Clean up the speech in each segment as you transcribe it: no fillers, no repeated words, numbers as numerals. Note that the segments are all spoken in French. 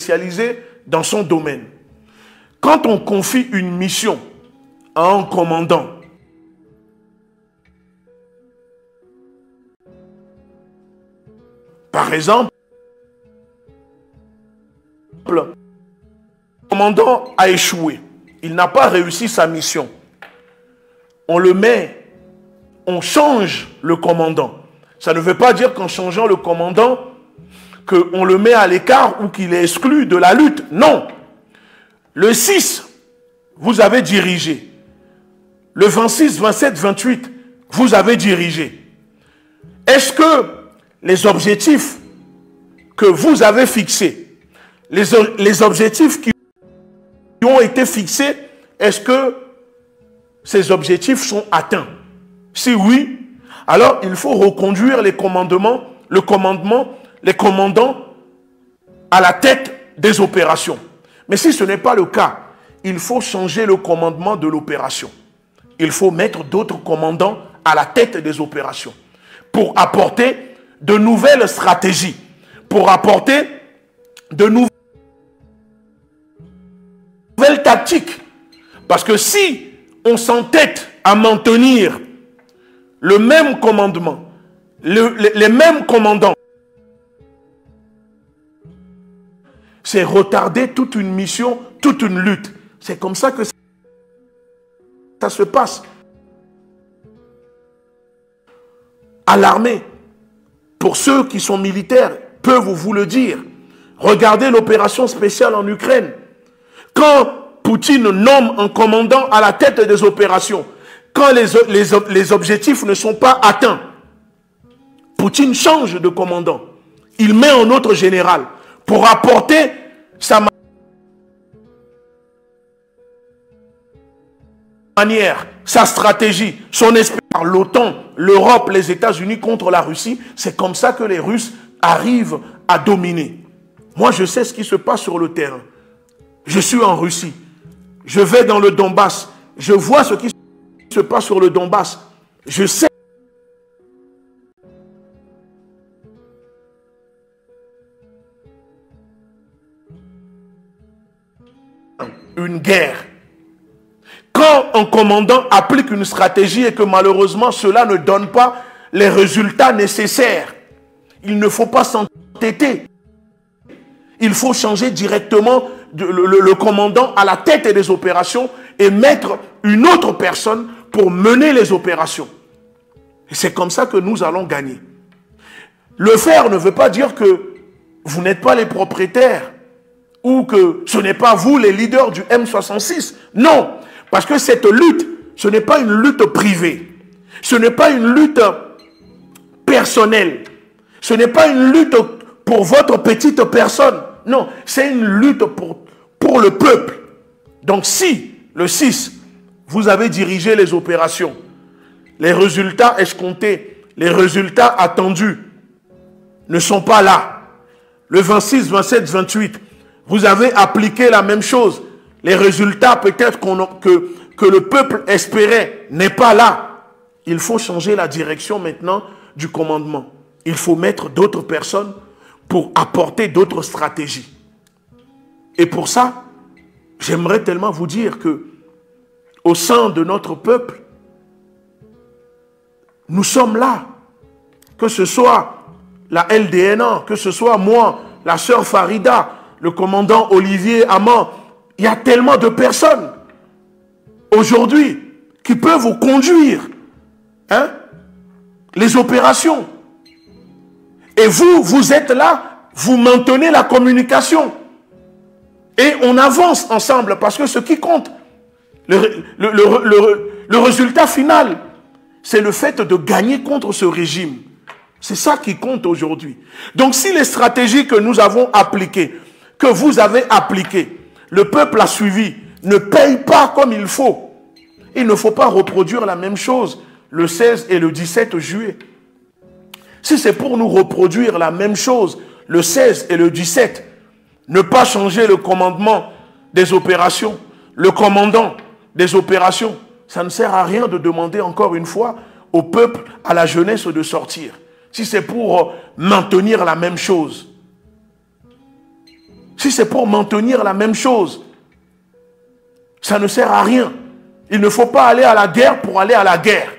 spécialisé dans son domaine. Quand on confie une mission à un commandant, par exemple, le commandant a échoué. Il n'a pas réussi sa mission. On le met, on change le commandant. Ça ne veut pas dire qu'en changeant le commandant, qu'on le met à l'écart ou qu'il est exclu de la lutte. Non. Le 6, vous avez dirigé. Le 26, 27, 28, vous avez dirigé. Est-ce que les objectifs que vous avez fixés, les objectifs qui ont été fixés, est-ce que ces objectifs sont atteints? Si oui, alors il faut reconduire les commandements, les commandants à la tête des opérations. Mais si ce n'est pas le cas, il faut changer le commandement de l'opération. Il faut mettre d'autres commandants à la tête des opérations pour apporter de nouvelles stratégies, pour apporter de nouvelles tactiques. Parce que si on s'entête à maintenir le même commandement, les mêmes commandants, c'est retarder toute une mission, toute une lutte. C'est comme ça que ça se passe. À l'armée, pour ceux qui sont militaires, peuvent vous le dire. Regardez l'opération spéciale en Ukraine. Quand Poutine nomme un commandant à la tête des opérations, quand les objectifs ne sont pas atteints, Poutine change de commandant. Il met un autre général pour apporter sa manière, sa stratégie, son esprit. Par l'OTAN, l'Europe, les États-Unis contre la Russie, c'est comme ça que les Russes arrivent à dominer. Moi, je sais ce qui se passe sur le terrain. Je suis en Russie. Je vais dans le Donbass. Je vois ce qui se passe sur le Donbass. Je sais. Une guerre. Quand un commandant applique une stratégie et que malheureusement cela ne donne pas les résultats nécessaires, il ne faut pas s'entêter. Il faut changer directement le commandant à la tête des opérations et mettre une autre personne pour mener les opérations. Et c'est comme ça que nous allons gagner. Le faire ne veut pas dire que vous n'êtes pas les propriétaires ou que ce n'est pas vous les leaders du M66. Non, parce que cette lutte, ce n'est pas une lutte privée. Ce n'est pas une lutte personnelle. Ce n'est pas une lutte pour votre petite personne. Non, c'est une lutte pour le peuple. Donc si, le 6, vous avez dirigé les opérations, les résultats escomptés, les résultats attendus ne sont pas là. Le 26, 27, 28, vous avez appliqué la même chose. Les résultats peut-être que le peuple espérait n'est pas là. Il faut changer la direction maintenant du commandement. Il faut mettre d'autres personnes pour apporter d'autres stratégies. Et pour ça, j'aimerais tellement vous dire que au sein de notre peuple, nous sommes là. Que ce soit la LDNA, que ce soit moi, la sœur Farida, le commandant Olivier Amand, il y a tellement de personnes aujourd'hui qui peuvent vous conduire les opérations. Et vous, vous êtes là, vous maintenez la communication. Et on avance ensemble parce que ce qui compte, le résultat final, c'est le fait de gagner contre ce régime. C'est ça qui compte aujourd'hui. Donc si les stratégies que nous avons appliquées, que vous avez appliquées, le peuple a suivi, ne paye pas comme il faut, il ne faut pas reproduire la même chose le 16 et le 17 juillet. Si c'est pour nous reproduire la même chose le 16 et le 17, ne pas changer le commandement des opérations, le commandant des opérations, ça ne sert à rien de demander encore une fois au peuple, à la jeunesse de sortir. Si c'est pour maintenir la même chose. Si c'est pour maintenir la même chose, ça ne sert à rien. Il ne faut pas aller à la guerre pour aller à la guerre.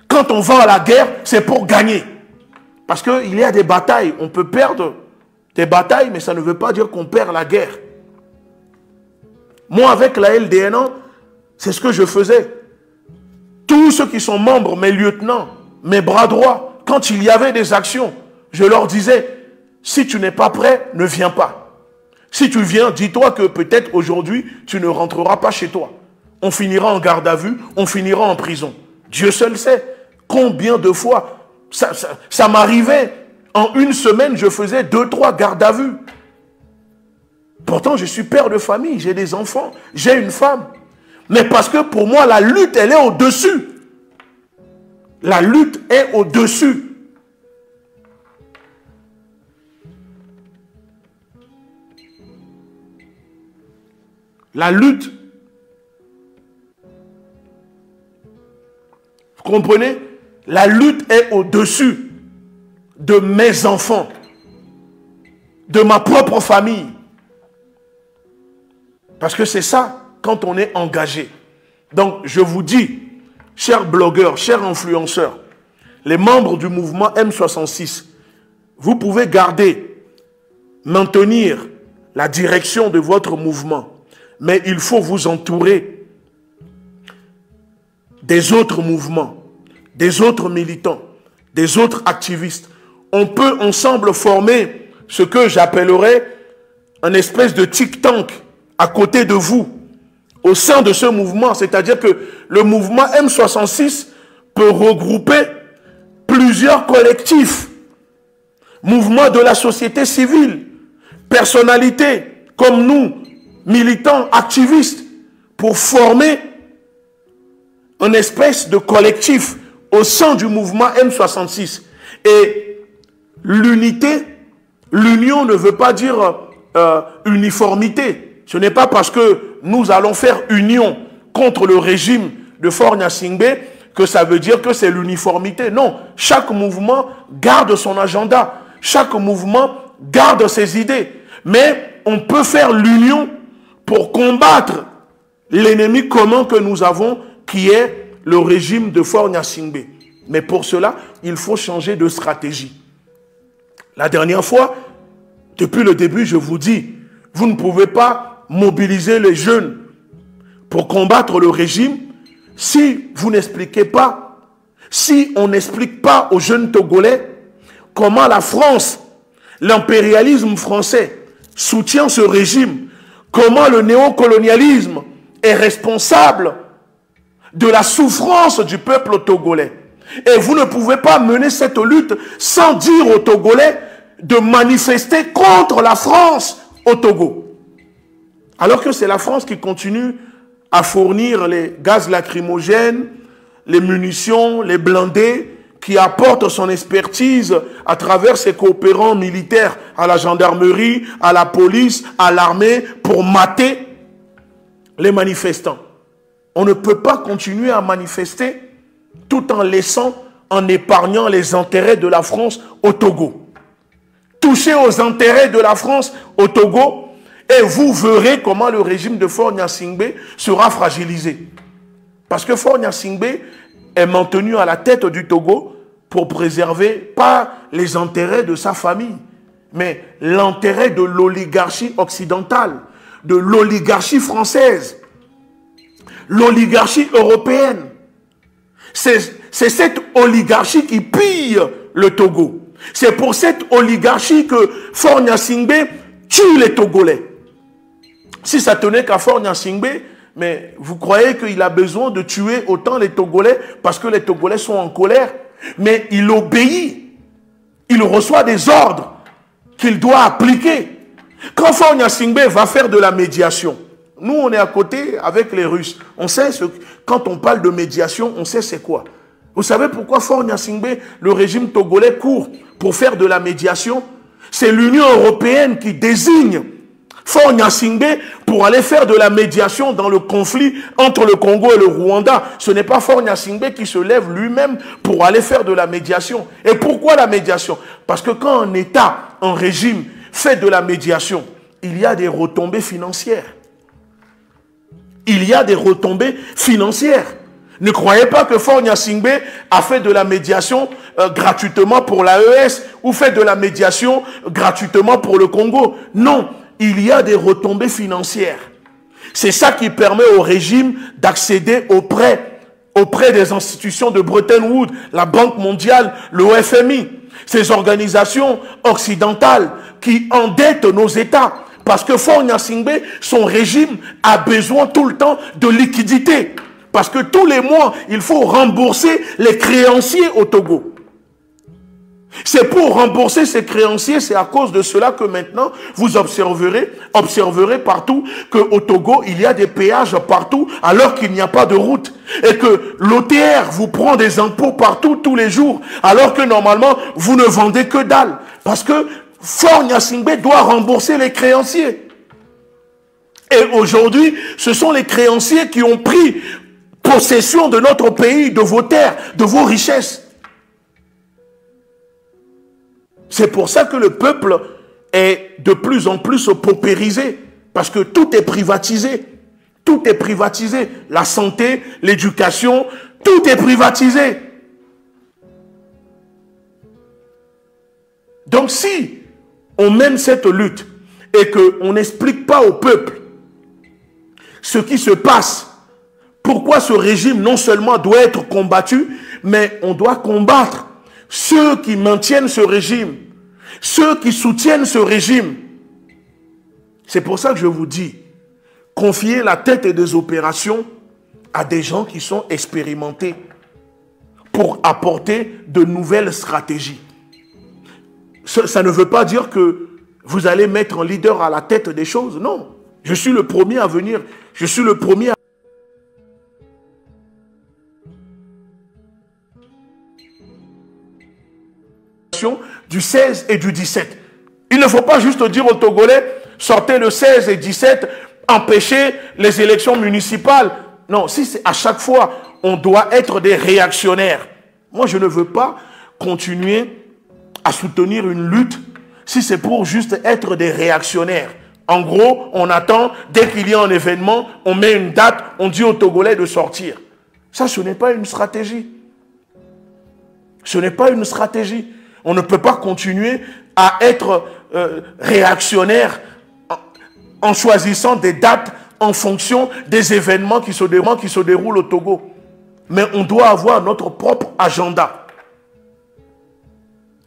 Quand on va à la guerre, c'est pour gagner. Parce qu'il y a des batailles. On peut perdre des batailles, mais ça ne veut pas dire qu'on perd la guerre. Moi, avec la LDNA, c'est ce que je faisais. Tous ceux qui sont membres, mes lieutenants, mes bras droits, quand il y avait des actions, je leur disais, si tu n'es pas prêt, ne viens pas. Si tu viens, dis-toi que peut-être aujourd'hui, tu ne rentreras pas chez toi. On finira en garde à vue, on finira en prison. Dieu seul sait combien de fois ça m'arrivait. En une semaine, je faisais 2-3 gardes à vue. Pourtant, je suis père de famille, j'ai des enfants, j'ai une femme. Mais parce que pour moi, la lutte, elle est au-dessus. La lutte est au-dessus. La lutte. Vous comprenez? La lutte est au-dessus de mes enfants, de ma propre famille. Parce que c'est ça, quand on est engagé. Donc, je vous dis, chers blogueurs, chers influenceurs, les membres du mouvement M66, vous pouvez garder, maintenir la direction de votre mouvement. Mais il faut vous entourer des autres mouvements, des autres militants, des autres activistes. On peut ensemble former ce que j'appellerais un espèce de think tank à côté de vous, au sein de ce mouvement. C'est-à-dire que le mouvement M66 peut regrouper plusieurs collectifs, mouvements de la société civile, personnalités comme nous, militants, activistes, pour former une espèce de collectif au sein du mouvement M66. Et l'unité, l'union ne veut pas dire uniformité. Ce n'est pas parce que nous allons faire union contre le régime de Faure Gnassingbé que ça veut dire que c'est l'uniformité. Non, chaque mouvement garde son agenda. Chaque mouvement garde ses idées. Mais on peut faire l'union pour combattre l'ennemi commun que nous avons, qui est le régime de Faure Gnassingbé. Mais pour cela, il faut changer de stratégie. La dernière fois, depuis le début, je vous dis, vous ne pouvez pas mobiliser les jeunes pour combattre le régime si vous n'expliquez pas, si on n'explique pas aux jeunes Togolais comment la France, l'impérialisme français, soutient ce régime, comment le néocolonialisme est responsable de la souffrance du peuple togolais. Et vous ne pouvez pas mener cette lutte sans dire aux Togolais de manifester contre la France au Togo. Alors que c'est la France qui continue à fournir les gaz lacrymogènes, les munitions, les blindés, qui apporte son expertise à travers ses coopérants militaires à la gendarmerie, à la police, à l'armée, pour mater les manifestants. On ne peut pas continuer à manifester tout en laissant, en épargnant les intérêts de la France au Togo. Touchez aux intérêts de la France au Togo et vous verrez comment le régime de Faure Gnassingbé sera fragilisé. Parce que Faure Gnassingbé est maintenu à la tête du Togo pour préserver pas les intérêts de sa famille, mais l'intérêt de l'oligarchie occidentale, de l'oligarchie française, l'oligarchie européenne. C'est cette oligarchie qui pille le Togo. C'est pour cette oligarchie que Faure Gnassingbé tue les Togolais. Si ça tenait qu'à Faure Gnassingbé, mais vous croyez qu'il a besoin de tuer autant les Togolais parce que les Togolais sont en colère? Mais il obéit. Il reçoit des ordres qu'il doit appliquer. Quand Faure Gnassingbé va faire de la médiation, nous on est à côté avec les Russes. On sait, quand on parle de médiation, on sait c'est quoi. Vous savez pourquoi Faure Gnassingbé, le régime togolais, court pour faire de la médiation? C'est l'Union européenne qui désigne Faure Gnassingbé pour aller faire de la médiation dans le conflit entre le Congo et le Rwanda. Ce n'est pas Faure Gnassingbé qui se lève lui-même pour aller faire de la médiation. Et pourquoi la médiation? Parce que quand un État, un régime fait de la médiation, il y a des retombées financières. Il y a des retombées financières. Ne croyez pas que Faure Gnassingbé a fait de la médiation gratuitement pour l'AES ou fait de la médiation gratuitement pour le Congo. Non, il y a des retombées financières. C'est ça qui permet au régime d'accéder auprès des institutions de Bretton Woods, la Banque mondiale, le FMI, ces organisations occidentales qui endettent nos États. Parce que Faure Gnassingbé, son régime a besoin tout le temps de liquidité. Parce que tous les mois, il faut rembourser les créanciers au Togo. C'est pour rembourser ces créanciers, c'est à cause de cela que maintenant, vous observerez partout qu'au Togo, il y a des péages partout alors qu'il n'y a pas de route. Et que l'OTR vous prend des impôts partout, tous les jours, alors que normalement, vous ne vendez que dalle. Parce que Faure Gnassingbé doit rembourser les créanciers. Et aujourd'hui, ce sont les créanciers qui ont pris possession de notre pays, de vos terres, de vos richesses. C'est pour ça que le peuple est de plus en plus paupérisé. Parce que tout est privatisé. Tout est privatisé. La santé, l'éducation, tout est privatisé. Donc si on mène cette lutte et qu'on n'explique pas au peuple ce qui se passe, pourquoi ce régime non seulement doit être combattu, mais on doit combattre ceux qui maintiennent ce régime, ceux qui soutiennent ce régime. C'est pour ça que je vous dis, confiez la tête des opérations à des gens qui sont expérimentés pour apporter de nouvelles stratégies. Ça ne veut pas dire que vous allez mettre un leader à la tête des choses. Non, je suis le premier à venir. Je suis le premier à... du 16 et du 17. Il ne faut pas juste dire aux Togolais, sortez le 16 et 17, empêchez les élections municipales. Non, si c'est à chaque fois, on doit être des réactionnaires. Moi, je ne veux pas continuer à soutenir une lutte si c'est pour juste être des réactionnaires. En gros, on attend, dès qu'il y a un événement, on met une date, on dit aux Togolais de sortir. Ça, ce n'est pas une stratégie. Ce n'est pas une stratégie. On ne peut pas continuer à être réactionnaire en choisissant des dates en fonction des événements qui se déroulent au Togo. Mais on doit avoir notre propre agenda.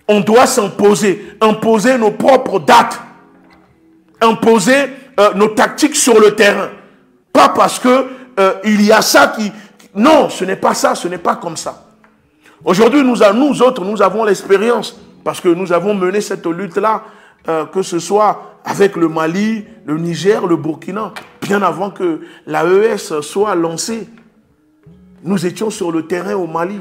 On doit s'imposer, imposer nos propres dates, imposer nos tactiques sur le terrain. Pas parce que il y a ça qui... Non, ce n'est pas ça, ce n'est pas comme ça. Aujourd'hui, nous autres, nous avons l'expérience parce que nous avons mené cette lutte-là, que ce soit avec le Mali, le Niger, le Burkina, bien avant que l'AES soit lancée. Nous étions sur le terrain au Mali.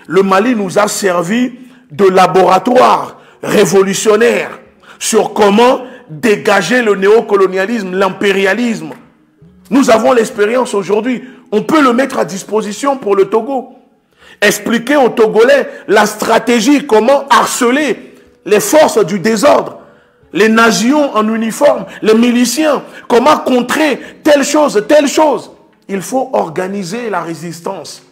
Le Mali nous a servi de laboratoire révolutionnaire sur comment dégager le néocolonialisme, l'impérialisme. Nous avons l'expérience aujourd'hui. On peut le mettre à disposition pour le Togo. Expliquer aux Togolais la stratégie, comment harceler les forces du désordre, les nations en uniforme, les miliciens, comment contrer telle chose, telle chose. Il faut organiser la résistance.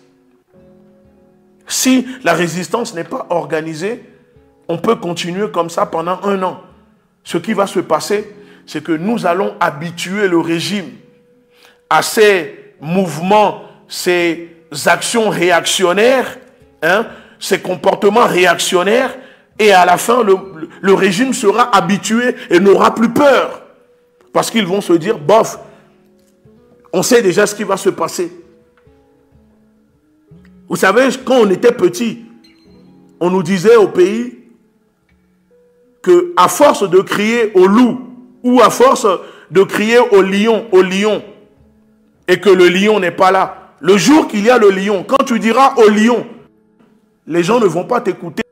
Si la résistance n'est pas organisée, on peut continuer comme ça pendant 1 an. Ce qui va se passer, c'est que nous allons habituer le régime à ces mouvements, ces actions réactionnaires, ces comportements réactionnaires, et à la fin, le régime sera habitué et n'aura plus peur. Parce qu'ils vont se dire, bof, on sait déjà ce qui va se passer. Vous savez, quand on était petit, on nous disait au pays qu'à force de crier au loup ou à force de crier au lion, et que le lion n'est pas là, le jour qu'il y a le lion, quand tu diras au lion, les gens ne vont pas t'écouter.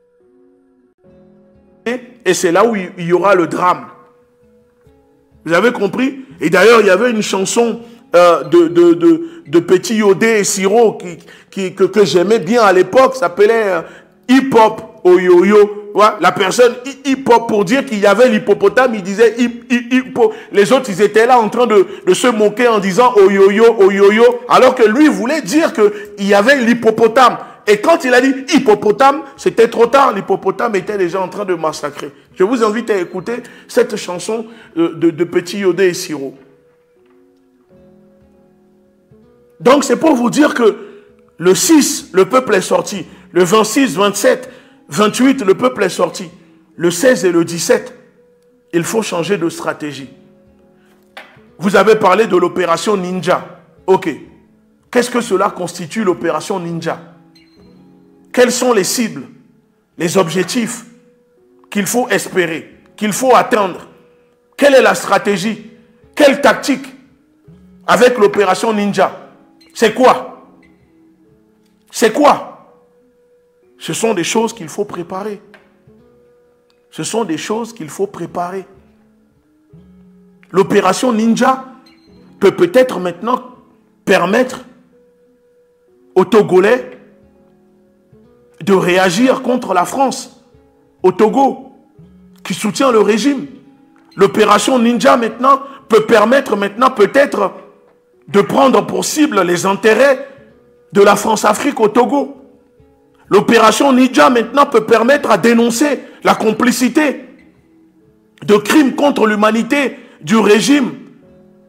Et c'est là où il y aura le drame. Vous avez compris? Et d'ailleurs, il y avait une chanson de Petit Yodé et Siro que j'aimais bien à l'époque, s'appelait Hip Hop au Yo-Yo. ouais, la personne, pour dire qu'il y avait l'hippopotame, il disait les autres, ils étaient là en train de se moquer en disant oh yo, alors que lui voulait dire qu'il y avait l'hippopotame. Et quand il a dit hippopotame, c'était trop tard, l'hippopotame était déjà en train de massacrer. Je vous invite à écouter cette chanson de Petit Yodé et Siro. Donc c'est pour vous dire que le 6, le peuple est sorti. Le 26, 27, 28, le peuple est sorti. Le 16 et le 17, il faut changer de stratégie. Vous avez parlé de l'opération Ninja. Ok. Qu'est-ce que cela constitue l'opération Ninja? Quelles sont les cibles, les objectifs qu'il faut espérer, qu'il faut atteindre? Quelle est la stratégie? Quelle tactique avec l'opération Ninja? C'est quoi? C'est quoi? Ce sont des choses qu'il faut préparer. Ce sont des choses qu'il faut préparer. L'opération Ninja peut peut-être maintenant permettre aux Togolais de réagir contre la France, au Togo, qui soutient le régime. L'opération Ninja maintenant peut permettre peut-être de prendre pour cible les intérêts de la France-Afrique au Togo. L'opération Ninja maintenant peut permettre à dénoncer la complicité de crimes contre l'humanité du régime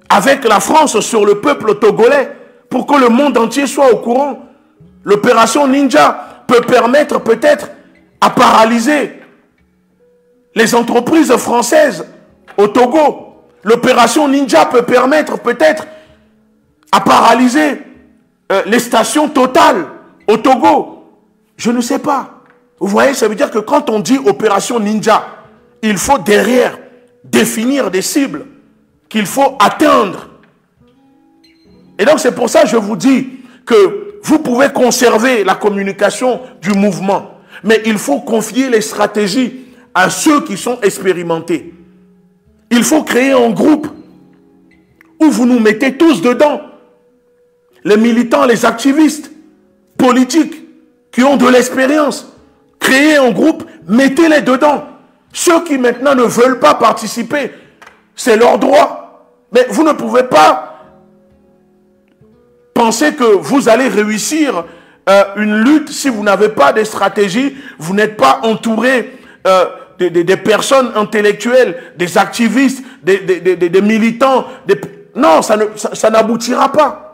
avec la France sur le peuple togolais pour que le monde entier soit au courant. L'opération Ninja peut permettre peut-être à paralyser les entreprises françaises au Togo. L'opération Ninja peut permettre peut-être à paralyser les stations Total au Togo. Je ne sais pas. Vous voyez, ça veut dire que quand on dit opération Ninja, il faut derrière définir des cibles qu'il faut atteindre. Et donc c'est pour ça que je vous dis que vous pouvez conserver la communication du mouvement, mais il faut confier les stratégies à ceux qui sont expérimentés. Il faut créer un groupe où vous nous mettez tous dedans. Les militants, les activistes politiques qui ont de l'expérience. Créez un groupe, mettez-les dedans. Ceux qui maintenant ne veulent pas participer, c'est leur droit. Mais vous ne pouvez pas penser que vous allez réussir une lutte si vous n'avez pas de stratégie, vous n'êtes pas entouré des personnes intellectuelles, des activistes, des militants. Non, ça n'aboutira pas.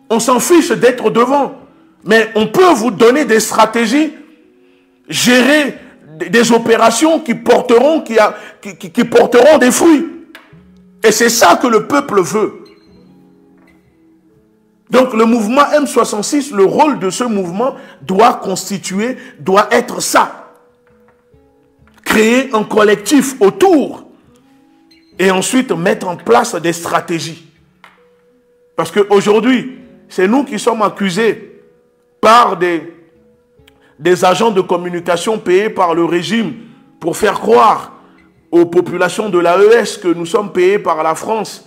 On s'en fiche d'être devant. Mais on peut vous donner des stratégies, gérer des opérations qui porteront des fruits. Et c'est ça que le peuple veut. Donc le mouvement M66, le rôle de ce mouvement doit être ça. Créer un collectif autour et ensuite mettre en place des stratégies. Parce qu'aujourd'hui, c'est nous qui sommes accusés par des agents de communication payés par le régime pour faire croire aux populations de l'AES que nous sommes payés par la France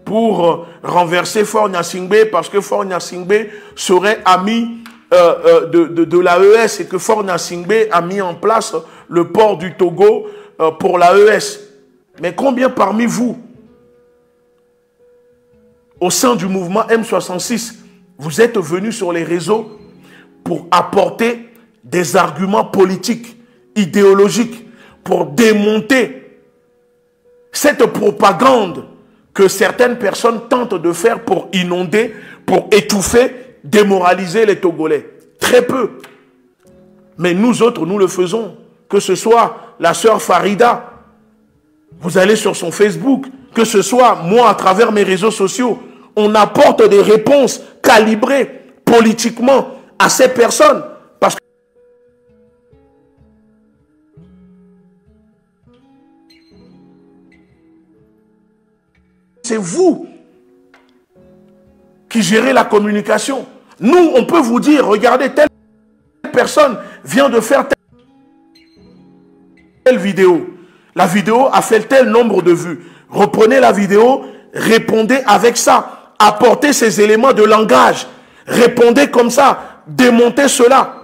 pour renverser Faure Gnassingbé parce que Faure Gnassingbé serait ami de l'AES et que Faure Gnassingbé a mis en place le port du Togo pour l'AES. Mais combien parmi vous, au sein du mouvement M66, vous êtes venus sur les réseaux pour apporter des arguments politiques, idéologiques, pour démonter cette propagande que certaines personnes tentent de faire pour inonder, pour étouffer, démoraliser les Togolais? Très peu. Mais nous autres, nous le faisons. Que ce soit la sœur Farida, vous allez sur son Facebook, que ce soit moi à travers mes réseaux sociaux, on apporte des réponses calibrées politiquement à ces personnes. Parce que c'est vous qui gérez la communication. Nous, on peut vous dire, regardez, telle personne vient de faire telle vidéo. La vidéo a fait tel nombre de vues. Reprenez la vidéo, répondez avec ça. Apportez ces éléments de langage. Répondez comme ça. Démontez cela.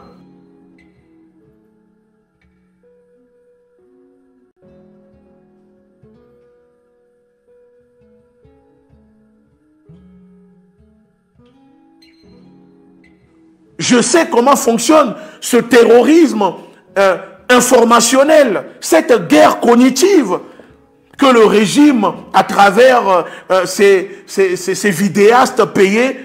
Je sais comment fonctionne ce terrorisme informationnel, cette guerre cognitive que le régime, à travers ces vidéastes payés,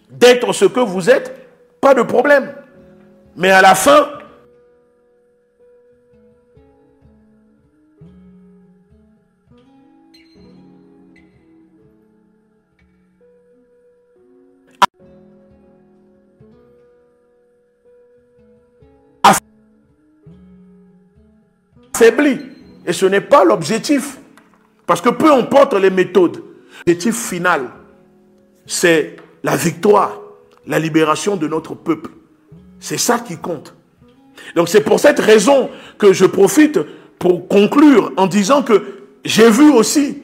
d'être ce que vous êtes, pas de problème. Mais à la fin, affaibli. Et ce n'est pas l'objectif. Parce que peu importe les méthodes, l'objectif final, c'est la victoire, la libération de notre peuple. C'est ça qui compte. Donc c'est pour cette raison que je profite pour conclure en disant que j'ai vu aussi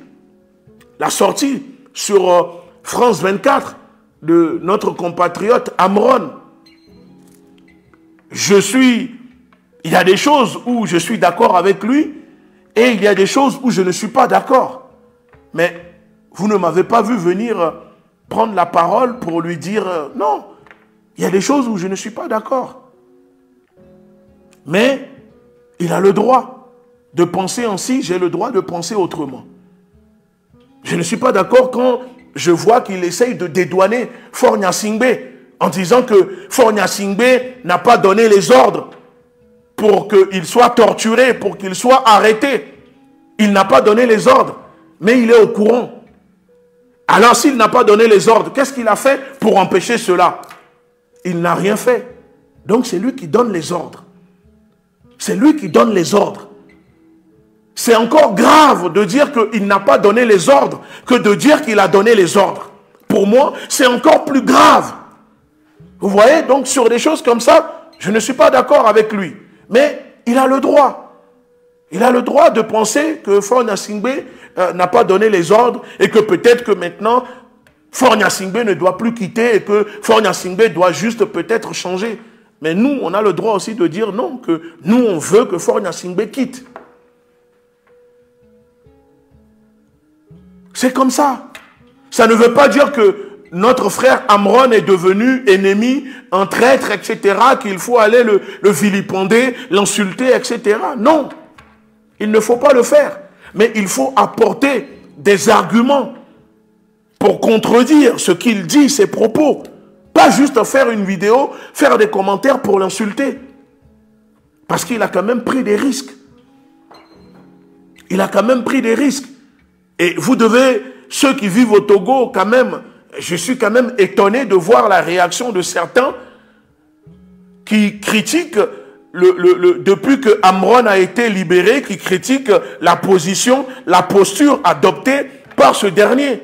la sortie sur France 24 de notre compatriote Amron. Il y a des choses où je suis d'accord avec lui et il y a des choses où je ne suis pas d'accord. Mais vous ne m'avez pas vu venir prendre la parole pour lui dire non. Il y a des choses où je ne suis pas d'accord. Mais il a le droit de penser ainsi, j'ai le droit de penser autrement. Je ne suis pas d'accord quand je vois qu'il essaye de dédouaner Faure Gnassingbé en disant que Faure Gnassingbé n'a pas donné les ordres pour qu'il soit torturé, pour qu'il soit arrêté. Il n'a pas donné les ordres, mais il est au courant. Alors s'il n'a pas donné les ordres, qu'est-ce qu'il a fait pour empêcher cela? Il n'a rien fait. Donc c'est lui qui donne les ordres. C'est lui qui donne les ordres. C'est encore grave de dire qu'il n'a pas donné les ordres que de dire qu'il a donné les ordres. Pour moi, c'est encore plus grave. Vous voyez, donc sur des choses comme ça, je ne suis pas d'accord avec lui. Mais il a le droit. Il a le droit de penser que Faure Gnassingbé n'a pas donné les ordres et que peut-être que maintenant, Faure Gnassingbé ne doit plus quitter et que Faure Gnassingbé doit juste peut-être changer. Mais nous, on a le droit aussi de dire non, que nous, on veut que Faure Gnassingbé quitte. C'est comme ça. Ça ne veut pas dire que notre frère Amron est devenu ennemi, un traître, etc., qu'il faut aller le vilipender, l'insulter, etc. Non, il ne faut pas le faire. Mais il faut apporter des arguments pour contredire ce qu'il dit, ses propos. Pas juste faire une vidéo, faire des commentaires pour l'insulter. Parce qu'il a quand même pris des risques. Il a quand même pris des risques. Et vous devez, ceux qui vivent au Togo, quand même, je suis quand même étonné de voir la réaction de certains qui critiquent, depuis que Amron a été libéré, qui critiquent la position, la posture adoptée par ce dernier.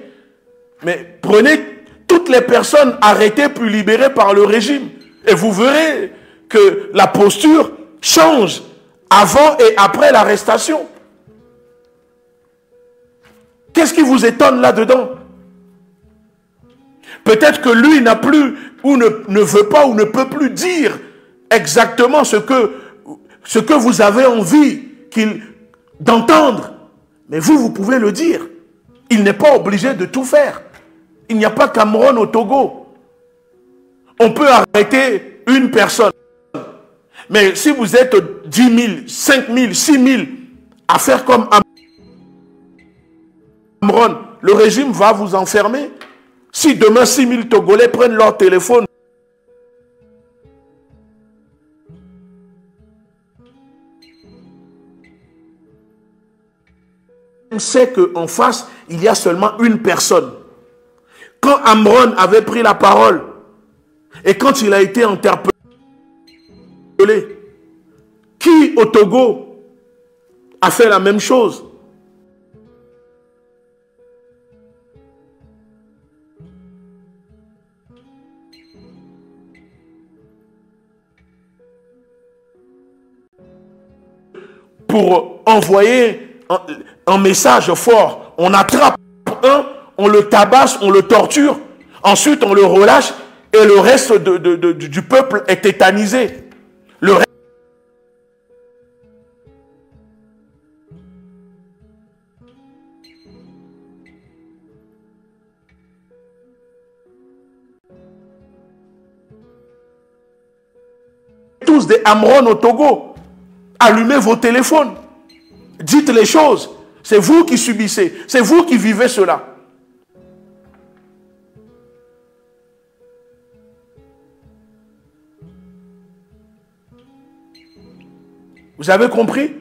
Mais prenez toutes les personnes arrêtées puis libérées par le régime et vous verrez que la posture change avant et après l'arrestation. Qu'est-ce qui vous étonne là-dedans? Peut-être que lui n'a plus, ou ne veut pas, ou ne peut plus dire exactement ce que vous avez envie d'entendre. Mais vous pouvez le dire. Il n'est pas obligé de tout faire. Il n'y a pas qu'Amron au Togo. On peut arrêter une personne. Mais si vous êtes 10 000, 5 000, 6 000 à faire comme Amron, le régime va vous enfermer. Si demain 6 000 Togolais prennent leur téléphone, on sait qu'en face, il y a seulement une personne. Quand Amron avait pris la parole et quand il a été interpellé, qui au Togo a fait la même chose? Pour envoyer un message fort, on attrape un, on le tabasse, on le torture, ensuite on le relâche et le reste du peuple est tétanisé. Le des Amron au Togo. Allumez vos téléphones. Dites les choses. C'est vous qui subissez. C'est vous qui vivez cela. Vous avez compris?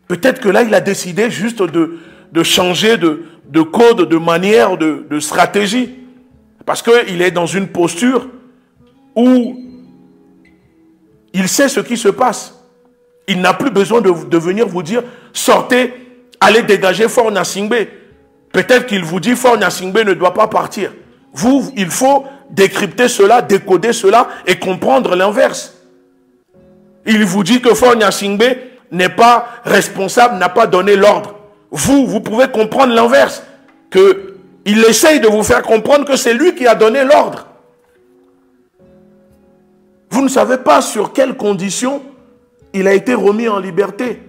Peut-être que là, il a décidé juste de changer de code, de manière, de stratégie. Parce qu'il est dans une posture où il sait ce qui se passe. Il n'a plus besoin de venir vous dire, sortez, allez dégager Faure Gnassingbé. Peut-être qu'il vous dit, Faure Gnassingbé ne doit pas partir. Vous, il faut décrypter cela, décoder cela et comprendre l'inverse. Il vous dit que Faure Gnassingbé n'est pas responsable, n'a pas donné l'ordre. Vous pouvez comprendre l'inverse. Qu'il essaye de vous faire comprendre que c'est lui qui a donné l'ordre. Vous ne savez pas sur quelles conditions il a été remis en liberté.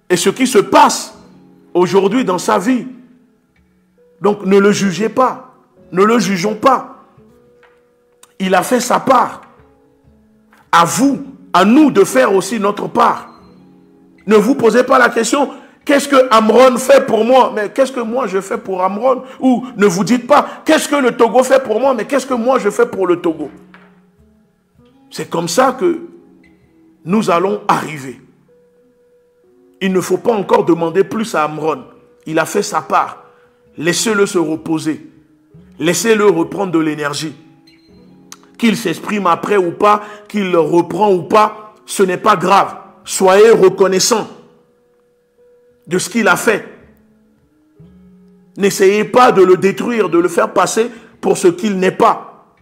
Et ce qui se passe aujourd'hui dans sa vie. Donc ne le jugez pas. Ne le jugeons pas. Il a fait sa part. À vous, à nous de faire aussi notre part. Ne vous posez pas la question, qu'est-ce que Amron fait pour moi? Mais qu'est-ce que moi je fais pour Amron? Ou ne vous dites pas, qu'est-ce que le Togo fait pour moi? Mais qu'est-ce que moi je fais pour le Togo? C'est comme ça que nous allons arriver. Il ne faut pas encore demander plus à Amron. Il a fait sa part. Laissez-le se reposer. Laissez-le reprendre de l'énergie. Qu'il s'exprime après ou pas, qu'il reprend ou pas, ce n'est pas grave. Soyez reconnaissants de ce qu'il a fait. N'essayez pas de le détruire, de le faire passer pour ce qu'il n'est pas.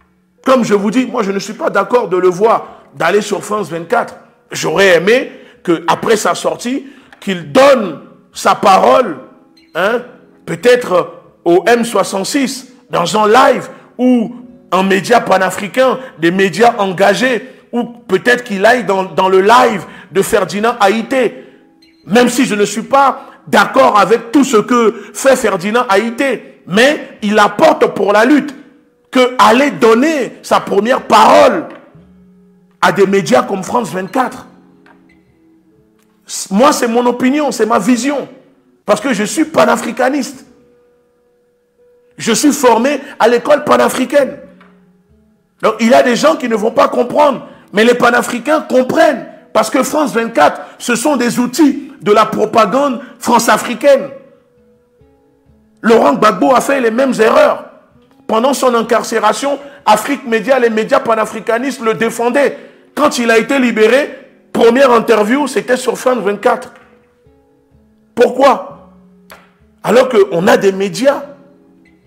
Comme je vous dis, moi je ne suis pas d'accord de le voir, d'aller sur France 24. J'aurais aimé qu'après sa sortie, qu'il donne sa parole, hein, peut-être au M66, dans un live ou un média panafricain, des médias engagés, ou peut-être qu'il aille dans le live de Ferdinand Haïté. Même si je ne suis pas d'accord avec tout ce que fait Ferdinand Haïté, mais il apporte pour la lutte que aller donner sa première parole à des médias comme France 24. Moi, c'est mon opinion, c'est ma vision. Parce que je suis panafricaniste. Je suis formé à l'école panafricaine. Donc, il y a des gens qui ne vont pas comprendre. Mais les panafricains comprennent. Parce que France 24, ce sont des outils de la propagande france-africaine. Laurent Gbagbo a fait les mêmes erreurs. Pendant son incarcération, Afrique Média, les médias panafricanistes le défendaient. Quand il a été libéré, première interview, c'était sur France 24. Pourquoi? Alors qu'on a des médias.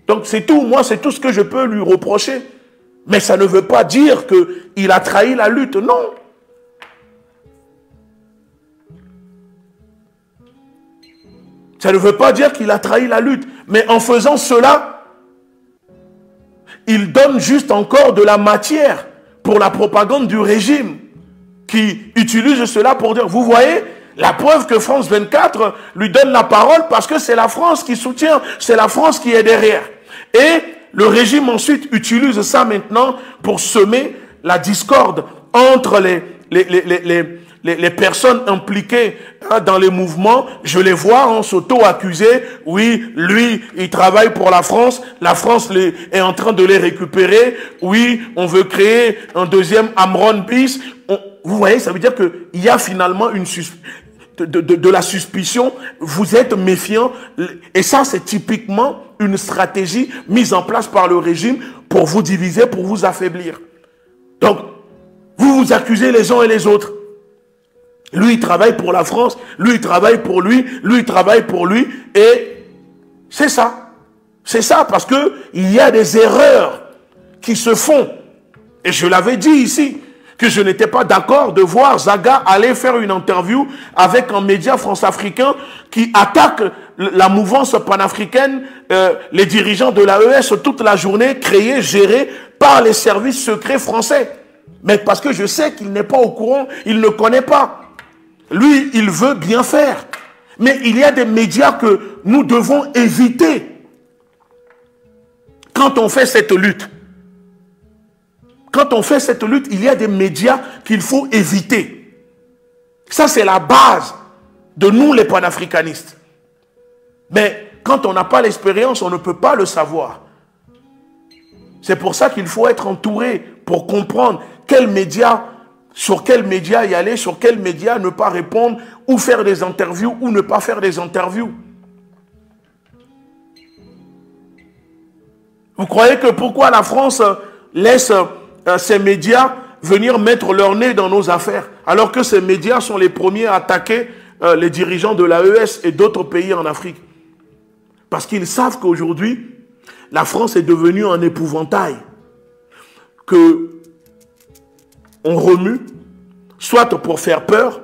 Donc c'est tout, moi c'est tout ce que je peux lui reprocher. Mais ça ne veut pas dire qu'il a trahi la lutte, non. Ça ne veut pas dire qu'il a trahi la lutte. Mais en faisant cela, il donne juste encore de la matière pour la propagande du régime qui utilise cela pour dire, vous voyez, la preuve que France 24 lui donne la parole parce que c'est la France qui soutient, c'est la France qui est derrière. Et le régime ensuite utilise ça maintenant pour semer la discorde entre les personnes impliquées dans les mouvements. Je les vois en s'auto-accuser. Oui, lui, il travaille pour la France est en train de les récupérer. Oui, on veut créer un deuxième Amron bis. Vous voyez, ça veut dire qu'il y a finalement de la suspicion. Vous êtes méfiant. Et ça, c'est typiquement une stratégie mise en place par le régime pour vous diviser, pour vous affaiblir. Donc, vous vous accusez les uns et les autres. Lui, il travaille pour la France, lui, il travaille pour lui, lui, il travaille pour lui, et c'est ça. C'est ça, parce que il y a des erreurs qui se font. Et je l'avais dit ici, que je n'étais pas d'accord de voir Zaga aller faire une interview avec un média france-africain qui attaque la mouvance panafricaine, les dirigeants de l'AES toute la journée, créés, gérés par les services secrets français. Mais parce que je sais qu'il n'est pas au courant, il ne connaît pas. Lui, il veut bien faire. Mais il y a des médias que nous devons éviter quand on fait cette lutte. quand on fait cette lutte, il y a des médias qu'il faut éviter. Ça, c'est la base de nous, les panafricanistes. Mais quand on n'a pas l'expérience, on ne peut pas le savoir. C'est pour ça qu'il faut être entouré pour comprendre quels médias, sur quels médias y aller, sur quels médias ne pas répondre, ou faire des interviews, ou ne pas faire des interviews. Vous croyez que pourquoi la France laisse ces médias venir mettre leur nez dans nos affaires, alors que ces médias sont les premiers à attaquer les dirigeants de l'AES et d'autres pays en Afrique? Parce qu'ils savent qu'aujourd'hui, la France est devenue un épouvantail que on remue, soit pour faire peur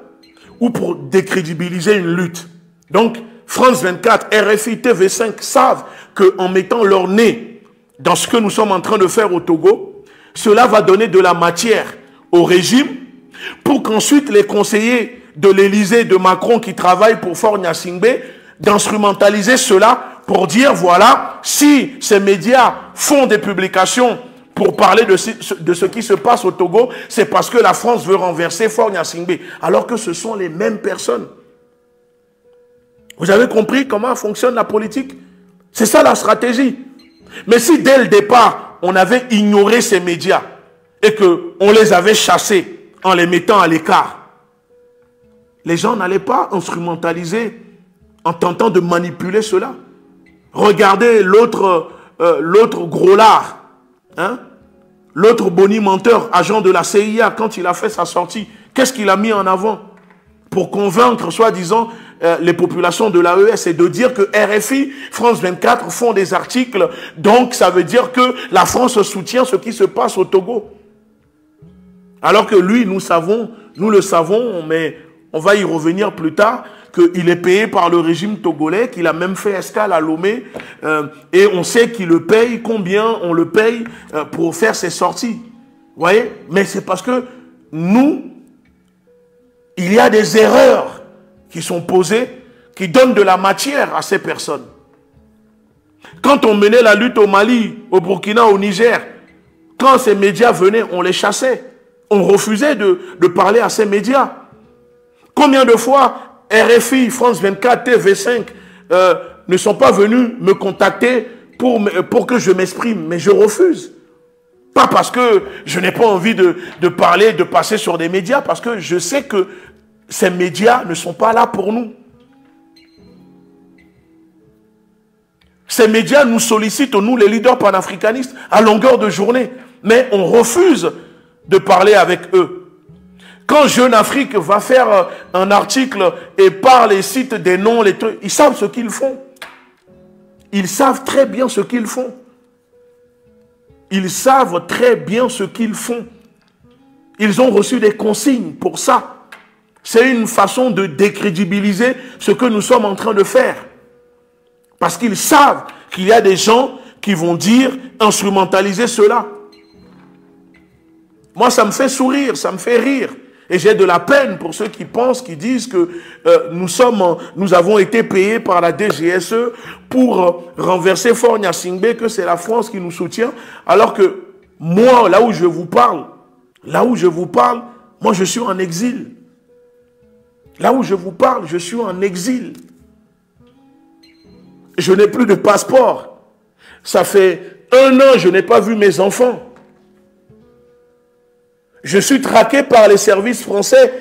ou pour décrédibiliser une lutte. Donc, France 24, RFI, TV5 savent qu'en mettant leur nez dans ce que nous sommes en train de faire au Togo, cela va donner de la matière au régime pour qu'ensuite les conseillers de l'Élysée, de Macron qui travaillent pour Faure Gnassingbé, d'instrumentaliser cela pour dire, voilà, si ces médias font des publications pour parler de ce qui se passe au Togo, c'est parce que la France veut renverser Faure Gnassingbé, alors que ce sont les mêmes personnes. Vous avez compris comment fonctionne la politique? C'est ça la stratégie. Mais si dès le départ, on avait ignoré ces médias et qu'on les avait chassés en les mettant à l'écart, les gens n'allaient pas instrumentaliser en tentant de manipuler cela. Regardez l'autre gros lard, hein? L'autre bonimenteur, agent de la CIA, quand il a fait sa sortie, qu'est-ce qu'il a mis en avant pour convaincre, soi-disant, les populations de l'AES, et de dire que RFI, France 24 font des articles, donc ça veut dire que la France soutient ce qui se passe au Togo. Alors que lui, nous le savons, mais on va y revenir plus tard, qu'il est payé par le régime togolais, qu'il a même fait escale à Lomé, et on sait qu'il le paye, combien on le paye pour faire ses sorties. Vous voyez? Mais c'est parce que nous, il y a des erreurs qui sont posées, qui donnent de la matière à ces personnes. Quand on menait la lutte au Mali, au Burkina, au Niger, quand ces médias venaient, on les chassait. On refusait de parler à ces médias. Combien de fois RFI, France 24, TV5 ne sont pas venus me contacter pour que je m'exprime, mais je refuse. Pas parce que je n'ai pas envie de parler, de passer sur des médias, parce que je sais que ces médias ne sont pas là pour nous. Ces médias nous sollicitent, nous les leaders panafricanistes, à longueur de journée, mais on refuse de parler avec eux. Quand Jeune Afrique va faire un article et parle et cite des noms, les trucs, ils savent ce qu'ils font. Ils savent très bien ce qu'ils font. Ils savent très bien ce qu'ils font. Ils ont reçu des consignes pour ça. C'est une façon de décrédibiliser ce que nous sommes en train de faire. Parce qu'ils savent qu'il y a des gens qui vont dire, instrumentaliser cela. Moi, ça me fait sourire, ça me fait rire. Et j'ai de la peine pour ceux qui pensent, qui disent que nous avons été payés par la DGSE pour renverser Faure Gnassingbé, que c'est la France qui nous soutient. Alors que moi, là où je vous parle, moi je suis en exil. Là où je vous parle, je suis en exil. Je n'ai plus de passeport. Ça fait 1 an, je n'ai pas vu mes enfants. Je suis traqué par les services français.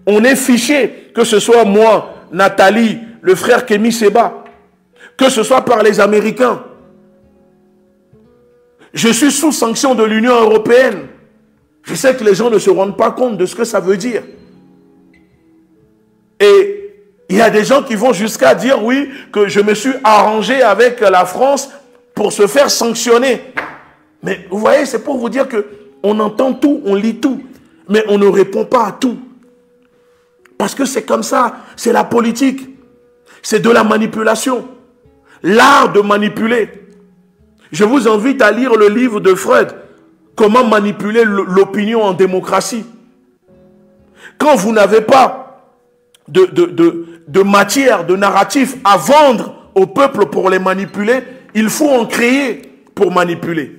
On est fiché, que ce soit moi, Nathalie, le frère Kémy Seba, que ce soit par les Américains. Je suis sous sanction de l'Union européenne. Je sais que les gens ne se rendent pas compte de ce que ça veut dire. Et il y a des gens qui vont jusqu'à dire, oui, que je me suis arrangé avec la France pour se faire sanctionner. Mais vous voyez, c'est pour vous dire que on entend tout, on lit tout, mais on ne répond pas à tout. Parce que c'est comme ça, c'est la politique. C'est de la manipulation. L'art de manipuler. Je vous invite à lire le livre de Freud, Comment manipuler l'opinion en démocratie. Quand vous n'avez pas de matière, de narratif à vendre au peuple pour les manipuler, il faut en créer pour manipuler.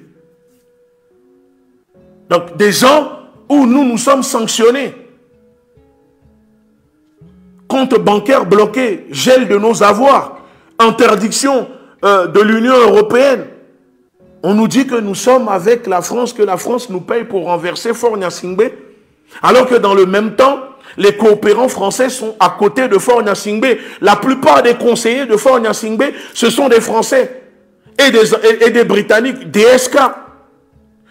Donc, des gens où nous sommes sanctionnés. Compte bancaire bloqué, gel de nos avoirs, interdiction de l'Union européenne. On nous dit que nous sommes avec la France, que la France nous paye pour renverser Faure Gnassingbé, alors que dans le même temps, les coopérants français sont à côté de Faure Gnassingbé. La plupart des conseillers de Faure Gnassingbé, ce sont des Français et des Britanniques, des SK,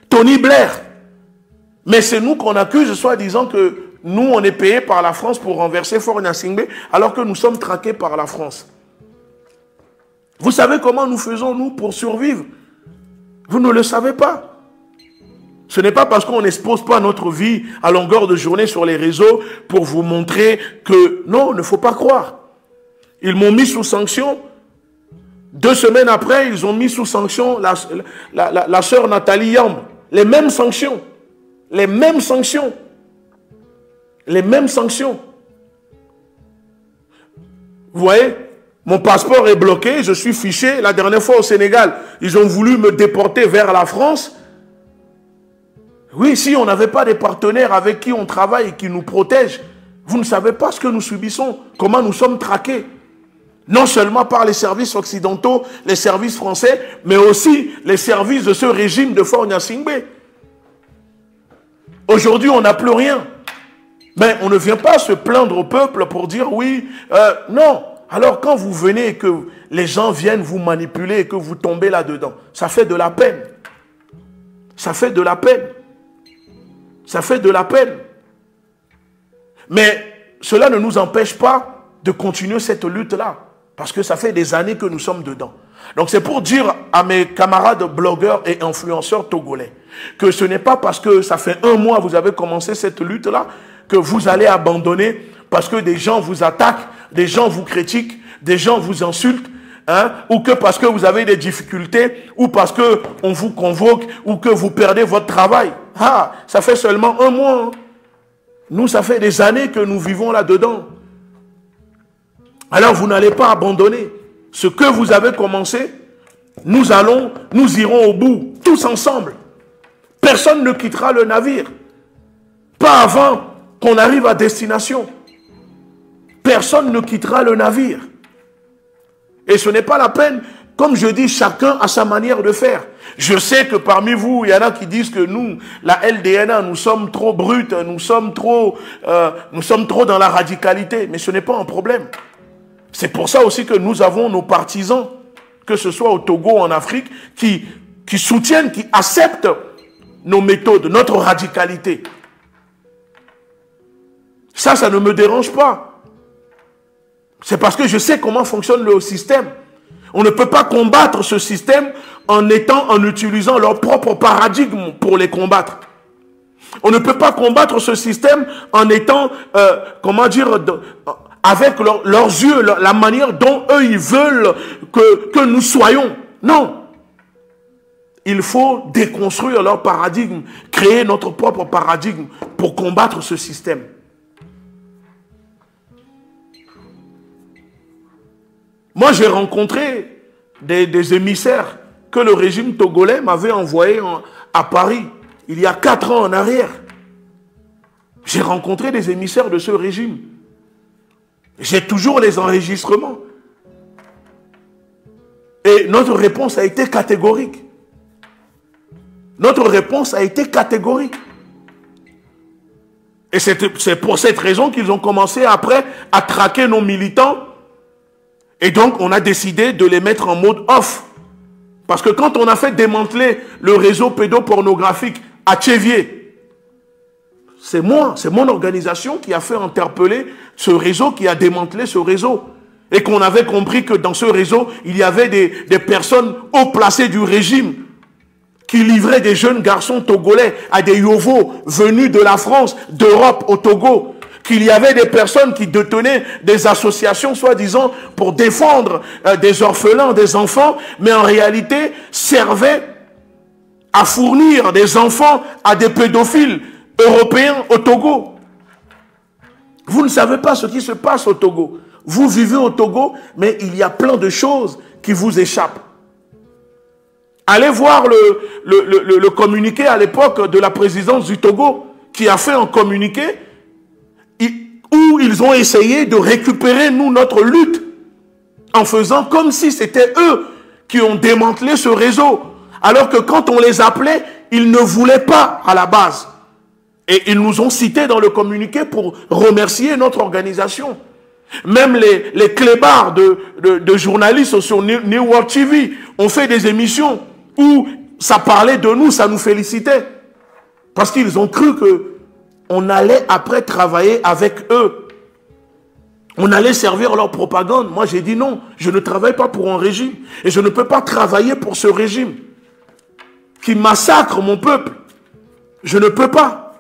Tony Blair. Mais c'est nous qu'on accuse, soi-disant que nous, on est payés par la France pour renverser Faure Gnassingbé, alors que nous sommes traqués par la France. Vous savez comment nous faisons, nous, pour survivre? Vous ne le savez pas. Ce n'est pas parce qu'on n'expose pas notre vie à longueur de journée sur les réseaux pour vous montrer que... Non, il ne faut pas croire. Ils m'ont mis sous sanction. 2 semaines après, ils ont mis sous sanction la sœur Nathalie Yamb. Les mêmes sanctions. Les mêmes sanctions. Les mêmes sanctions. Vous voyez? Mon passeport est bloqué, je suis fiché. La dernière fois au Sénégal, ils ont voulu me déporter vers la France. Oui, si on n'avait pas des partenaires avec qui on travaille et qui nous protègent, vous ne savez pas ce que nous subissons, comment nous sommes traqués. Non seulement par les services occidentaux, les services français, mais aussi les services de ce régime de Faure Gnassingbé. Aujourd'hui, on n'a plus rien. Mais on ne vient pas se plaindre au peuple pour dire oui, non. Alors quand vous venez et que les gens viennent vous manipuler et que vous tombez là-dedans, ça fait de la peine. Ça fait de la peine. Ça fait de la peine. Mais cela ne nous empêche pas de continuer cette lutte-là. Parce que ça fait des années que nous sommes dedans. Donc c'est pour dire à mes camarades blogueurs et influenceurs togolais que ce n'est pas parce que ça fait 1 mois que vous avez commencé cette lutte-là que vous allez abandonner parce que des gens vous attaquent, des gens vous critiquent, des gens vous insultent, hein, ou que parce que vous avez des difficultés, ou parce qu'on vous convoque, ou que vous perdez votre travail. Ah, ça fait seulement 1 mois. Hein. Nous, ça fait des années que nous vivons là-dedans. Alors, vous n'allez pas abandonner. Ce que vous avez commencé, nous irons au bout, tous ensemble. Personne ne quittera le navire. Pas avant qu'on arrive à destination. Personne ne quittera le navire. Et ce n'est pas la peine, comme je dis, chacun a sa manière de faire. Je sais que parmi vous, il y en a qui disent que nous, la LDNA, nous sommes trop brutes, nous sommes trop dans la radicalité. Mais ce n'est pas un problème. C'est pour ça aussi que nous avons nos partisans, que ce soit au Togo ou en Afrique, qui soutiennent, qui acceptent nos méthodes, notre radicalité. Ça ne me dérange pas. C'est parce que je sais comment fonctionne le système. On ne peut pas combattre ce système en utilisant leur propre paradigme pour les combattre. On ne peut pas combattre ce système en étant, avec leurs yeux, la manière dont eux, ils veulent que nous soyons. Non. Il faut déconstruire leur paradigme, créer notre propre paradigme pour combattre ce système. Moi, j'ai rencontré des émissaires que le régime togolais m'avait envoyés à Paris, il y a 4 ans en arrière. J'ai rencontré des émissaires de ce régime. J'ai toujours les enregistrements. Et notre réponse a été catégorique. Notre réponse a été catégorique. Et c'est pour cette raison qu'ils ont commencé après à traquer nos militants. Et donc, on a décidé de les mettre en mode off. Parce que quand on a fait démanteler le réseau pédopornographique à Tchévier, c'est moi, c'est mon organisation qui a fait interpeller ce réseau, qui a démantelé ce réseau. Et qu'on avait compris que dans ce réseau, il y avait des personnes haut placées du régime qui livraient des jeunes garçons togolais à des yovos venus de la France, d'Europe au Togo. Qu'il y avait des personnes qui détenaient des associations, soi-disant, pour défendre des orphelins, des enfants, mais en réalité servaient à fournir des enfants à des pédophiles européens au Togo. Vous ne savez pas ce qui se passe au Togo. Vous vivez au Togo, mais il y a plein de choses qui vous échappent. Allez voir le communiqué à l'époque de la présidence du Togo, qui a fait un communiqué où ils ont essayé de récupérer, nous, notre lutte, en faisant comme si c'était eux qui ont démantelé ce réseau. Alors que quand on les appelait, ils ne voulaient pas à la base. Et ils nous ont cités dans le communiqué pour remercier notre organisation. Même les clébards de journalistes sur New World TV ont fait des émissions où ça parlait de nous, ça nous félicitait. Parce qu'ils ont cru qu'on allait après travailler avec eux. On allait servir leur propagande. Moi, j'ai dit non, je ne travaille pas pour un régime. Et je ne peux pas travailler pour ce régime qui massacre mon peuple. Je ne peux pas.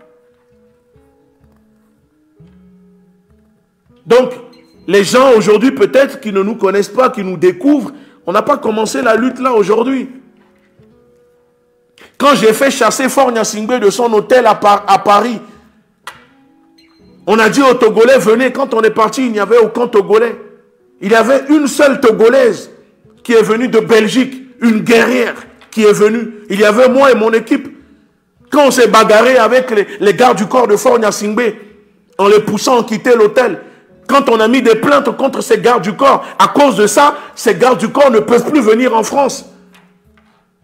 Donc, les gens aujourd'hui, peut-être, qui ne nous connaissent pas, qui nous découvrent, on n'a pas commencé la lutte là aujourd'hui. Quand j'ai fait chasser Faure Gnassingbé de son hôtel à Paris, on a dit aux Togolais, venez. Quand on est parti, il n'y avait aucun Togolais. Il y avait une seule Togolaise qui est venue de Belgique, une guerrière qui est venue. Il y avait moi et mon équipe. Quand on s'est bagarré avec les gardes du corps de Faure Gnassingbé, en les poussant à quitter l'hôtel, quand on a mis des plaintes contre ces gardes du corps, à cause de ça, ces gardes du corps ne peuvent plus venir en France.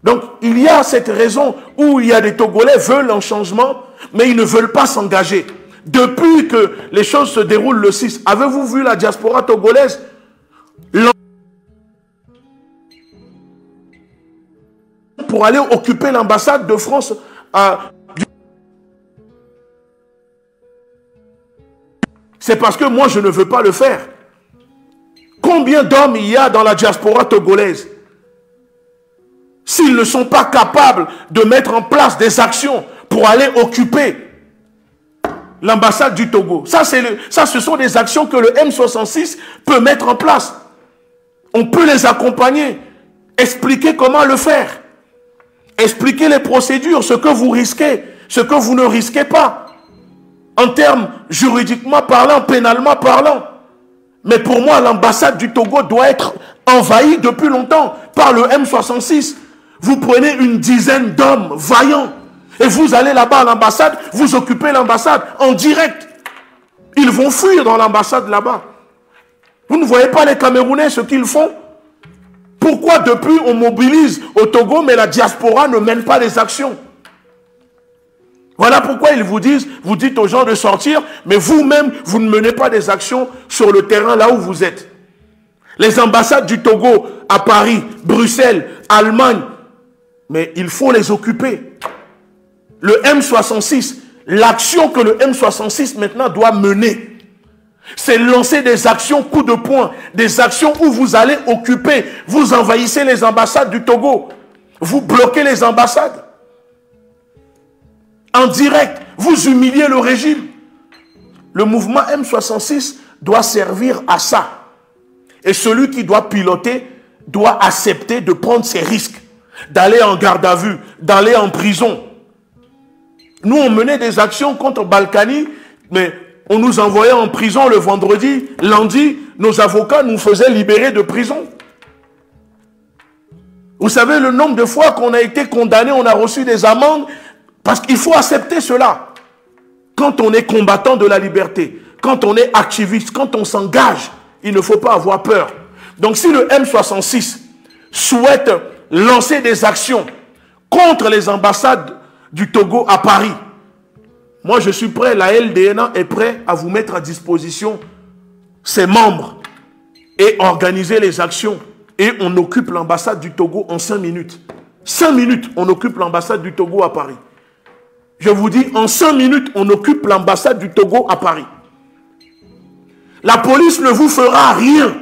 Donc, il y a cette raison où il y a des Togolais qui veulent un changement, mais ils ne veulent pas s'engager. Depuis que les choses se déroulent le 6, avez-vous vu la diaspora togolaise? Pour aller occuper l'ambassade de France c'est parce que moi je ne veux pas le faire. Combien d'hommes il y a dans la diaspora togolaise? S'ils ne sont pas capables de mettre en place des actions pour aller occuper l'ambassade du Togo, ça ce sont des actions que le M66 peut mettre en place. On peut les accompagner, expliquer comment le faire, expliquer les procédures, ce que vous risquez, ce que vous ne risquez pas, en termes juridiquement parlant, pénalement parlant. Mais pour moi, l'ambassade du Togo doit être envahie depuis longtemps par le M66. Vous prenez une dizaine d'hommes vaillants et vous allez là-bas à l'ambassade, vous occupez l'ambassade en direct. Ils vont fuir dans l'ambassade là-bas. Vous ne voyez pas les Camerounais ce qu'ils font? Pourquoi depuis on mobilise au Togo mais la diaspora ne mène pas les actions? Voilà pourquoi ils vous disent, vous dites aux gens de sortir, mais vous-même, vous ne menez pas des actions sur le terrain là où vous êtes. Les ambassades du Togo à Paris, Bruxelles, Allemagne, mais il faut les occuper. Le M66, l'action que le M66 maintenant doit mener, c'est lancer des actions coup de poing, des actions où vous allez occuper, vous envahissez les ambassades du Togo, vous bloquez les ambassades. En direct, vous humiliez le régime. Le mouvement M66 doit servir à ça. Et celui qui doit piloter doit accepter de prendre ses risques, d'aller en garde à vue, d'aller en prison. Nous, on menait des actions contre Balkany, mais on nous envoyait en prison le vendredi, lundi, nos avocats nous faisaient libérer de prison. Vous savez le nombre de fois qu'on a été condamné, on a reçu des amendes. Parce qu'il faut accepter cela. Quand on est combattant de la liberté, quand on est activiste, quand on s'engage, il ne faut pas avoir peur. Donc si le M66 souhaite lancer des actions contre les ambassades du Togo à Paris, moi je suis prêt, la LDNA est prêt à vous mettre à disposition ses membres et organiser les actions. Et on occupe l'ambassade du Togo en 5 minutes. 5 minutes, on occupe l'ambassade du Togo à Paris. Je vous dis, en 5 minutes, on occupe l'ambassade du Togo à Paris. La police ne vous fera rien.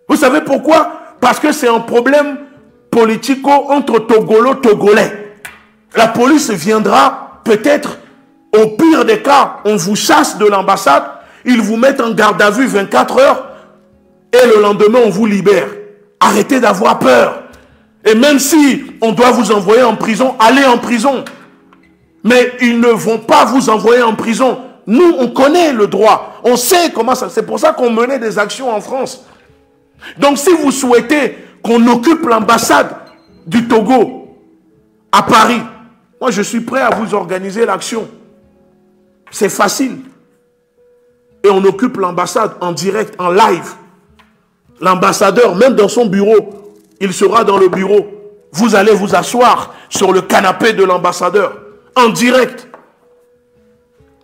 Vous savez pourquoi? Parce que c'est un problème politico entre Togolo-Togolais. La police viendra peut-être, au pire des cas, on vous chasse de l'ambassade, ils vous mettent en garde à vue 24 heures et le lendemain, on vous libère. Arrêtez d'avoir peur. Et même si on doit vous envoyer en prison, allez en prison. Mais ils ne vont pas vous envoyer en prison. Nous, on connaît le droit. On sait comment ça... C'est pour ça qu'on menait des actions en France. Donc, si vous souhaitez qu'on occupe l'ambassade du Togo à Paris, moi je suis prêt à vous organiser l'action. C'est facile. Et on occupe l'ambassade en direct, en live. L'ambassadeur, même dans son bureau, il sera dans le bureau. Vous allez vous asseoir sur le canapé de l'ambassadeur. En direct.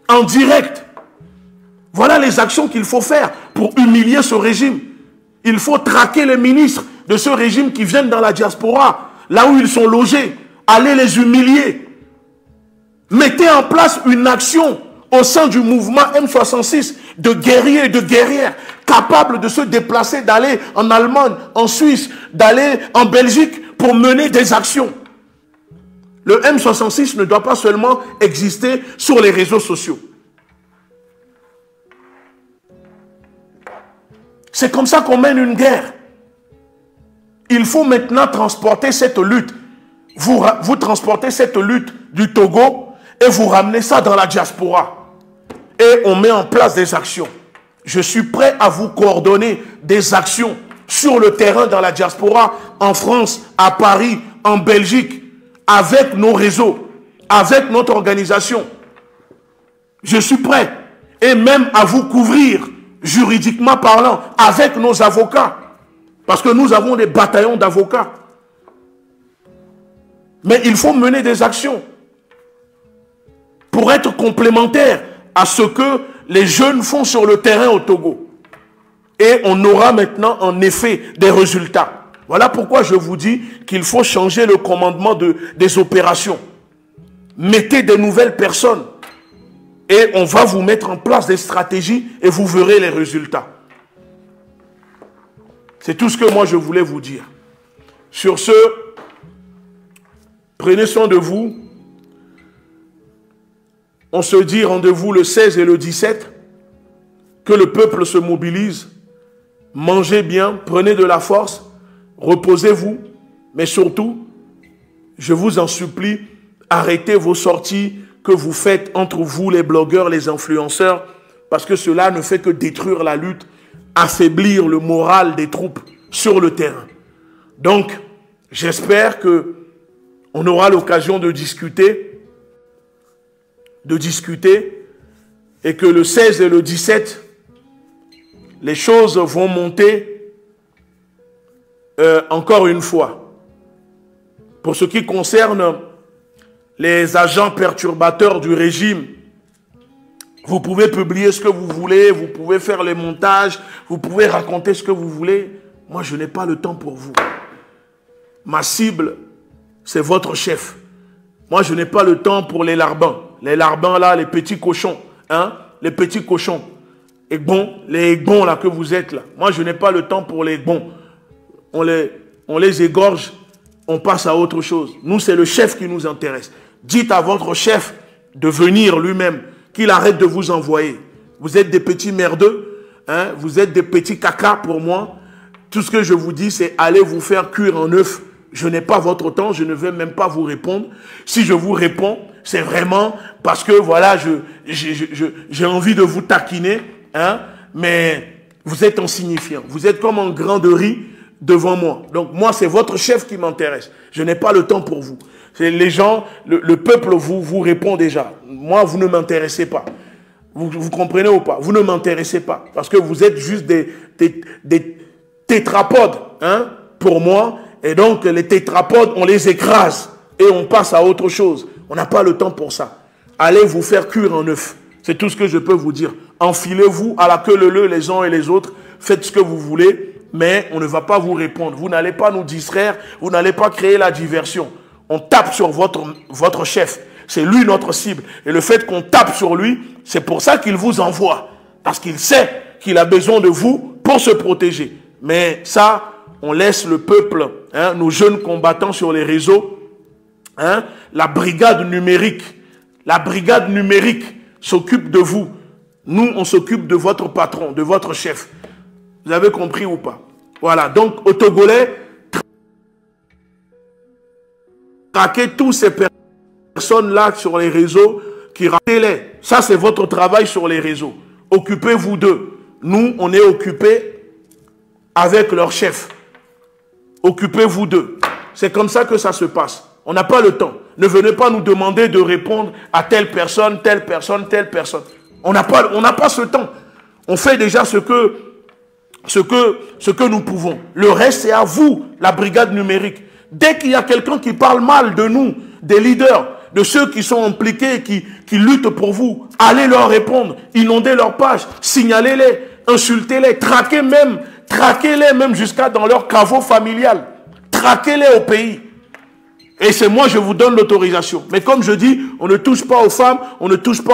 En direct. Voilà les actions qu'il faut faire pour humilier ce régime. Il faut traquer les ministres de ce régime qui viennent dans la diaspora, là où ils sont logés. Allez les humilier. Mettez en place une action au sein du mouvement M66 de guerriers et de guerrières capables de se déplacer, d'aller en Allemagne, en Suisse, d'aller en Belgique pour mener des actions. Le M66 ne doit pas seulement exister sur les réseaux sociaux. C'est comme ça qu'on mène une guerre. Il faut maintenant transporter cette lutte. Vous transportez cette lutte du Togo et vous ramenez ça dans la diaspora. Et on met en place des actions. Je suis prêt à vous coordonner des actions sur le terrain dans la diaspora, en France, à Paris, en Belgique, avec nos réseaux, avec notre organisation. Je suis prêt. Et même à vous couvrir, juridiquement parlant, avec nos avocats. Parce que nous avons des bataillons d'avocats. Mais il faut mener des actions pour être complémentaires à ce que les jeunes font sur le terrain au Togo. Et on aura maintenant en effet des résultats. Voilà pourquoi je vous dis qu'il faut changer le commandement des opérations. Mettez des nouvelles personnes. Et on va vous mettre en place des stratégies et vous verrez les résultats. C'est tout ce que moi je voulais vous dire. Sur ce, prenez soin de vous. On se dit rendez-vous le 16 et le 17. Que le peuple se mobilise. Mangez bien, prenez de la force. Reposez-vous. Mais surtout, je vous en supplie, arrêtez vos sorties que vous faites entre vous, les blogueurs, les influenceurs, parce que cela ne fait que détruire la lutte, affaiblir le moral des troupes sur le terrain. Donc, j'espère que on aura l'occasion de discuter, et que le 16 et le 17, les choses vont monter encore une fois. Pour ce qui concerne les agents perturbateurs du régime, vous pouvez publier ce que vous voulez, vous pouvez faire les montages, vous pouvez raconter ce que vous voulez. Moi, je n'ai pas le temps pour vous. Ma cible, c'est votre chef. Moi, je n'ai pas le temps pour les larbins. Les larbins, là, les petits cochons. Hein? Les petits cochons. Et bon, les bons, là, que vous êtes, là. Moi, je n'ai pas le temps pour les bons. On les égorge, on passe à autre chose. Nous, c'est le chef qui nous intéresse. Dites à votre chef de venir lui-même, qu'il arrête de vous envoyer. Vous êtes des petits merdeux, hein? Vous êtes des petits caca pour moi. Tout ce que je vous dis, c'est allez vous faire cuire en œuf. Je n'ai pas votre temps, je ne vais même pas vous répondre. Si je vous réponds, c'est vraiment parce que voilà, j'ai envie de vous taquiner, hein? Mais vous êtes insignifiant. Vous êtes comme un grain de riz devant moi. Donc moi, c'est votre chef qui m'intéresse. Je n'ai pas le temps pour vous. Les gens, le peuple vous répond déjà. Moi, vous ne m'intéressez pas. Vous comprenez ou pas? Vous ne m'intéressez pas. Parce que vous êtes juste des tétrapodes, hein, pour moi. Et donc, les tétrapodes, on les écrase. Et on passe à autre chose. On n'a pas le temps pour ça. Allez vous faire cuire en œuf. C'est tout ce que je peux vous dire. Enfilez-vous à la queue leu les uns et les autres. Faites ce que vous voulez. Mais on ne va pas vous répondre. Vous n'allez pas nous distraire. Vous n'allez pas créer la diversion. On tape sur votre chef. C'est lui notre cible. Et le fait qu'on tape sur lui, c'est pour ça qu'il vous envoie. Parce qu'il sait qu'il a besoin de vous pour se protéger. Mais ça, on laisse le peuple, hein, nos jeunes combattants sur les réseaux, hein, la brigade numérique s'occupe de vous. Nous, on s'occupe de votre patron, de votre chef. Vous avez compris ou pas? Voilà, donc au Togolais, traquez tous ces personnes-là sur les réseaux, qui ratez-les. Ça, c'est votre travail sur les réseaux. Occupez-vous d'eux. Nous, on est occupés avec leur chef. Occupez-vous d'eux. c'est comme ça que ça se passe. On n'a pas le temps. Ne venez pas nous demander de répondre à telle personne, telle personne, telle personne. On n'a pas ce temps. On fait déjà ce que nous pouvons. Le reste, c'est à vous, la brigade numérique. Dès qu'il y a quelqu'un qui parle mal de nous, des leaders, de ceux qui sont impliqués, qui luttent pour vous, allez leur répondre, inondez leur page, signalez-les, insultez-les, traquez-les même jusqu'à dans leur caveau familial. Traquez-les au pays. Et c'est moi, je vous donne l'autorisation. Mais comme je dis, on ne touche pas aux femmes, on ne touche pas